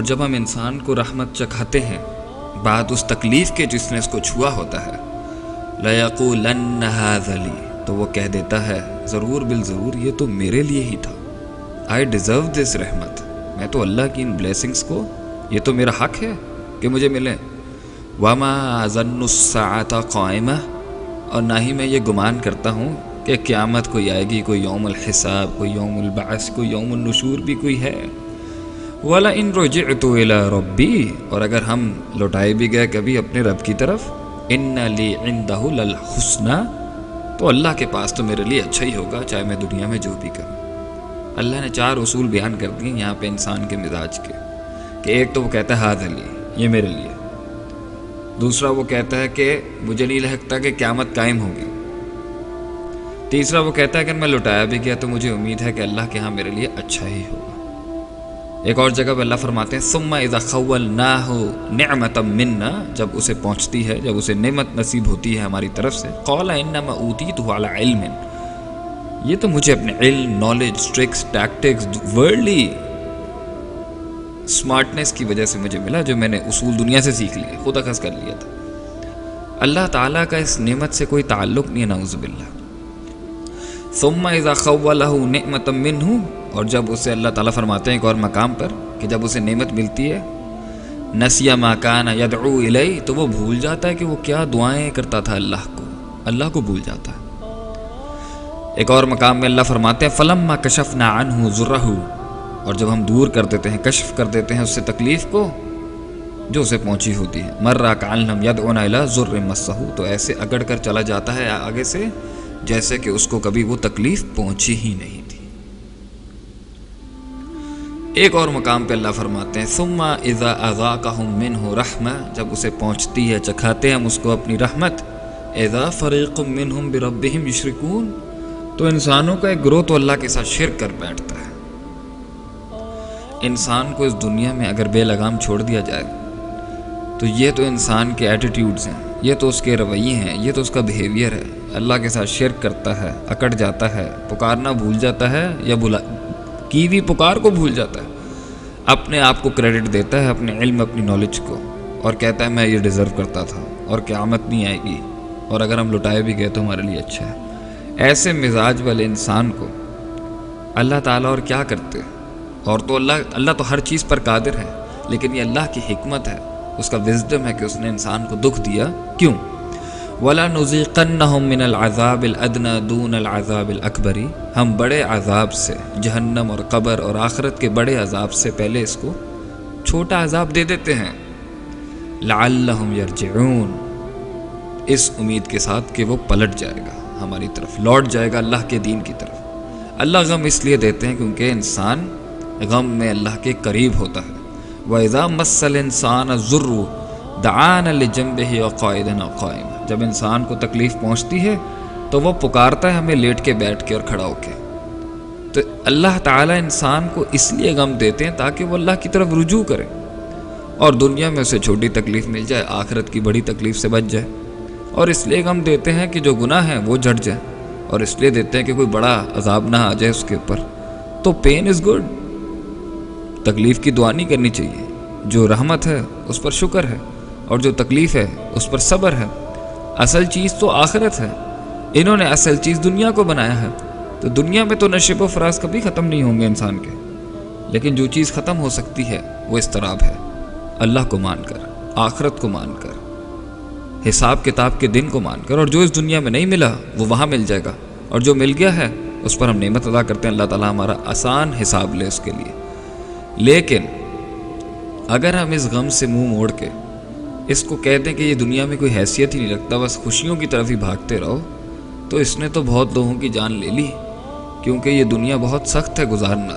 اور جب ہم انسان کو رحمت چکھاتے ہیں بعد اس تکلیف کے جس نے اس کو چھوا ہوتا ہے، لَيَقُولَنَّ هَذَا لِي، تو وہ کہہ دیتا ہے ضرور بالضرور یہ تو میرے لیے ہی تھا. I deserve this رحمت، میں تو اللہ کی ان بلیسنگز کو، یہ تو میرا حق ہے کہ مجھے ملے. وَمَا أَظُنُّ السَّاعَةَ قَائِمَةً، اور نہ ہی میں یہ گمان کرتا ہوں کہ قیامت کوئی آئے گی، کوئی یوم الحساب، کوئی یوم البعث، کوئی یوم النشور بھی کوئی ہے. وَلَئِن رُجِعْتُ إِلَىٰ رَبِّي، اور اگر ہم لوٹائے بھی گئے کبھی اپنے رب کی طرف، إِنَّ لِي عِندَهُ لَلْحُسْنَىٰ، تو اللہ کے پاس تو میرے لیے اچھا ہی ہوگا چاہے میں دنیا میں جو بھی کروں. اللہ نے 4 اصول بیان کر دیے یہاں پہ انسان کے مزاج کے، کہ ایک تو وہ کہتا ہے ہاذا لی، یہ میرے لیے. دوسرا وہ کہتا ہے کہ مجھے نہیں لگتا کہ قیامت قائم ہوگی. تیسرا وہ کہتا ہے کہ میں لوٹایا بھی گیا تو مجھے امید ہے کہ اللہ کے ہاں میرے لیے اچھا ہی ہوگا. ایک اور جگہ پہ اللہ فرماتے ہیں ثم اذا خولناه نعمة منا، جب اسے پہنچتی ہے، جب اسے نعمت نصیب ہوتی ہے ہماری طرف سے، قال انما اوتیته على علم، یہ تو مجھے اپنے علم، نالج، ٹرکس، ٹیکٹکس، ورلڈلی سمارٹنس کی وجہ سے مجھے ملا، جو میں نے اصول دنیا سے سیکھ لیے، خود اخذ کر لیا تھا. اللہ تعالیٰ کا اس نعمت سے کوئی تعلق نہیں ہے، نعوذ باللہ. ثم اذا خوله نعمة منه، اور جب اسے اللہ تعالیٰ فرماتے ہیں ایک اور مقام پر کہ جب اسے نعمت ملتی ہے، نسی ما کان یدعو الیہ، تو وہ بھول جاتا ہے کہ وہ کیا دعائیں کرتا تھا اللہ کو بھول جاتا ہے. ایک اور مقام میں اللہ فرماتے ہیں فلما کشفنا عنہ ضرہ، اور جب ہم دور کر دیتے ہیں، کشف کر دیتے ہیں اس سے تکلیف کو جو اسے پہنچی ہوتی ہے، مر کأن لم یدعنا الی ضر مسہ، تو ایسے اگڑ کر چلا جاتا ہے آگے سے جیسے کہ اس کو کبھی وہ تکلیف پہنچی ہی نہیں تھی. ایک اور مقام پہ اللہ فرماتے ہیں ثم اذا اذاقهم منه رحمہ، جب اسے پہنچتی ہے، چکھاتے ہیں ہم اس کو اپنی رحمت، اذا فریق منهم بربهم یشرکون، تو انسانوں کا ایک گروہ تو اللہ کے ساتھ شرک کر بیٹھتا ہے. انسان کو اس دنیا میں اگر بے لگام چھوڑ دیا جائے تو یہ تو انسان کے ایٹیٹیوڈز ہیں، یہ تو اس کے رویے ہیں، یہ تو اس کا بیہیویئر ہے. اللہ کے ساتھ شرک کرتا ہے، اکڑ جاتا ہے، پکارنا بھول جاتا ہے، یا کی بھی پکار کو بھول جاتا ہے، اپنے آپ کو کریڈٹ دیتا ہے، اپنے علم، اپنی نالج کو، اور کہتا ہے میں یہ ڈیزرو کرتا تھا اور قیامت نہیں آئے گی، اور اگر ہم لٹائے بھی گئے تو ہمارے لیے اچھا ہے. ایسے مزاج والے انسان کو اللہ تعالیٰ اور کیا کرتے، اور تو اللہ تو ہر چیز پر قادر ہے، لیکن یہ اللہ کی حکمت ہے، اس کا وزڈم ہے کہ اس نے انسان کو دکھ دیا. کیوں؟ وَلَنُذِيقَنَّهُم مِّنَ الْعَذَابِ الْأَدْنَىٰ دُونَ الْعَذَابِ الْأَكْبَرِ، ہم بڑے عذاب سے، جہنم اور قبر اور آخرت کے بڑے عذاب سے پہلے اس کو چھوٹا عذاب دے دیتے ہیں. لَعَلَّهُمْ يَرْجِعُونَ، اس امید کے ساتھ کہ وہ پلٹ جائے گا ہماری طرف، لوٹ جائے گا اللہ کے دین کی طرف. اللہ غم اس لیے دیتے ہیں کیونکہ انسان غم میں اللہ کے قریب ہوتا ہے. وَإِذَا مَسَّ الْإِنسَانَ الضُّرُّ دَعَانَ لِجَنبِهِ وَقَاعِدًا أَوْ قَائِمًا، جب انسان کو تکلیف پہنچتی ہے تو وہ پکارتا ہے ہمیں لیٹ کے، بیٹھ کے اور کھڑا ہو کے. تو اللہ تعالیٰ انسان کو اس لیے غم دیتے ہیں تاکہ وہ اللہ کی طرف رجوع کرے، اور دنیا میں اسے چھوٹی تکلیف مل جائے، آخرت کی بڑی تکلیف سے بچ جائے. اور اس لیے غم دیتے ہیں کہ جو گناہ ہیں وہ جھٹ جائے، اور اس لیے دیتے ہیں کہ کوئی بڑا عذاب نہ آ جائے اس کے اوپر. تو پین از گڈ، تکلیف کی دعا نہیں کرنی چاہیے. جو رحمت ہے اس پر شکر ہے، اور جو تکلیف ہے اس پر صبر ہے. اصل چیز تو آخرت ہے، انہوں نے اصل چیز دنیا کو بنایا ہے. تو دنیا میں تو نشیب و فراز کبھی ختم نہیں ہوں گے انسان کے، لیکن جو چیز ختم ہو سکتی ہے وہ اضطراب ہے. اللہ کو مان کر، آخرت کو مان کر، حساب کتاب کے دن کو مان کر، اور جو اس دنیا میں نہیں ملا وہ وہاں مل جائے گا، اور جو مل گیا ہے اس پر ہم نعمت ادا کرتے ہیں. اللہ تعالیٰ ہمارا آسان حساب لے اس کے لیے. لیکن اگر ہم اس غم سے منہ موڑ کے اس کو کہتے ہیں کہ یہ دنیا میں کوئی حیثیت ہی نہیں رکھتا، بس خوشیوں کی طرف ہی بھاگتے رہو، تو اس نے تو بہت لوگوں کی جان لے لی. کیونکہ یہ دنیا بہت سخت ہے گزارنا،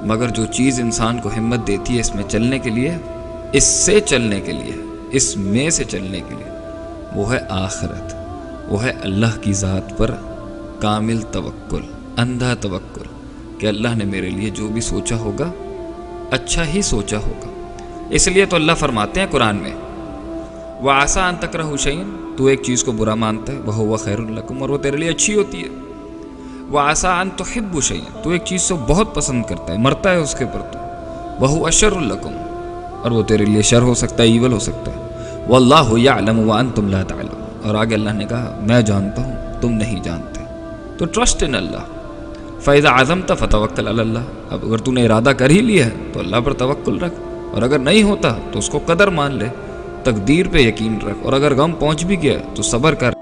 مگر جو چیز انسان کو ہمت دیتی ہے اس میں چلنے کے لیے، اس سے چلنے کے لیے، اس میں سے چلنے کے لیے، وہ ہے آخرت، وہ ہے اللہ کی ذات پر کامل توکل، اندھا توکل، کہ اللہ نے میرے لیے جو بھی سوچا ہوگا اچھا ہی سوچا ہوگا. اس لیے تو اللہ فرماتے ہیں قرآن میں وَعَسَىٰ أَن تَكْرَهُوا شَيْئًا، تو ایک چیز کو برا مانتا ہے، وَهُوَ خَيْرٌ لَكُمْ، اور وہ تیرے لیے اچھی ہوتی ہے. وَعَسَىٰ أَن تُحِبُّوا شَيْئًا، تو ایک چیز کو بہت پسند کرتا ہے، مرتا ہے اس کے پر، تو وَهُوَ شَرٌ لَكُمْ، اور وہ تیرے لیے شر ہو سکتا ہے، ایول ہو سکتا ہے۔ واللہ یعلم وانتم لا تعلمون، اور آگے اللہ نے کہا میں جانتا ہوں تم نہیں جانتے، تو ٹرسٹ ان اللہ۔ فَإِذَا عَزَمْتَ فَتَوَكَّلْ عَلَى اللَّهِ، اب اگر تو نے ارادہ کر ہی لیا ہے تو اللہ پر توکل رکھ، اور اگر نہیں ہوتا تو اس کو قدر مان لے، تقدیر پہ یقین رکھ، اور اگر غم پہنچ بھی گیا تو صبر کر۔